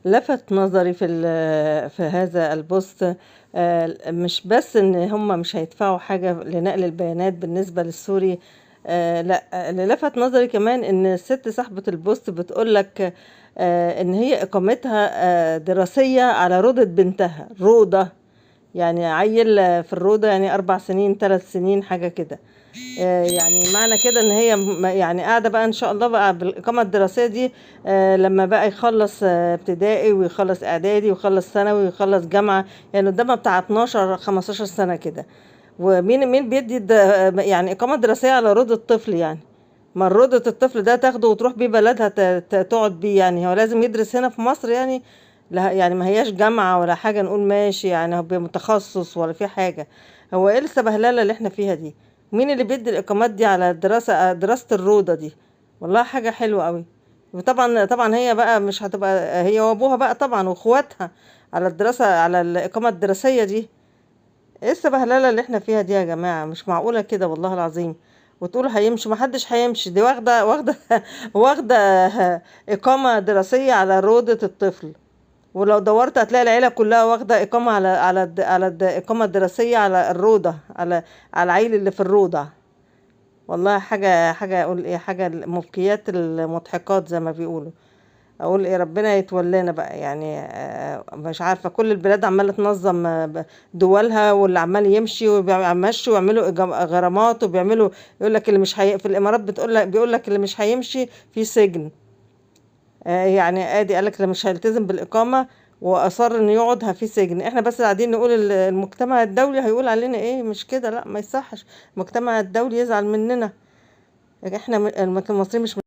لفت نظري في هذا البوست. مش بس ان هم مش هيدفعوا حاجة لنقل البيانات بالنسبة للسوري. لا، اللي لفت نظري كمان ان الست صاحبة البوست بتقولك ان هي اقامتها دراسية على روضة بنتها. روضة يعني عيل في الروضة، يعني 4 سنين 3 سنين حاجة كده. يعني معنى كده ان هي يعني قاعده بقى ان شاء الله بقى بالاقامه الدراسيه دي، لما بقى يخلص ابتدائي ويخلص اعدادي ويخلص ثانوي ويخلص جامعه، يعني قدامها بتاع 12 15 سنه كده. ومين بيدي يعني اقامه دراسيه على روضه الطفل يعني؟ ما روضه الطفل ده تاخده وتروح بيه بلدها تقعد بيه، يعني هو لازم يدرس هنا في مصر يعني؟ لا يعني ما هياش جامعه ولا حاجه نقول ماشي يعني هو متخصص ولا في حاجه. هو ايه السبهلله اللي احنا فيها دي؟ مين اللي بيدي الإقامات دي على دراسة الروضة دي؟ والله حاجة حلوة قوي. وطبعا هي بقى مش هتبقى هي وابوها بقى طبعا واخواتها على الدراسة، على الإقامة الدراسية دي. ايه السبهللة اللي احنا فيها دي يا جماعة؟ مش معقولة كده والله العظيم. وتقول هيمشي، محدش هيمشي. دي واخدة واخدة إقامة دراسية على روضة الطفل. ولو دورت هتلاقي العيلة كلها واخدة إقامة على الإقامة الدراسية على الروضة، على العيل اللي في الروضة. والله حاجة أقول إيه، حاجة المبكيات المضحكات زي ما بيقولوا. أقول إيه، ربنا يتولانا بقى يعني. مش عارفة، كل البلاد عمالة تنظم دولها، واللي عمال يمشي ويمشوا ويعملوا غرامات وبيعملوا. يقول لك اللي مش في الإمارات بيقول لك اللي مش هيمشي في سجن. يعني ادي قالك اللي مش هيلتزم بالإقامة وأصر إنه يقعد في سجن. احنا بس قاعدين نقول المجتمع الدولي هيقول علينا ايه؟ مش كده، لا ما يصحش. المجتمع الدولي يزعل مننا. احنا المصريين مش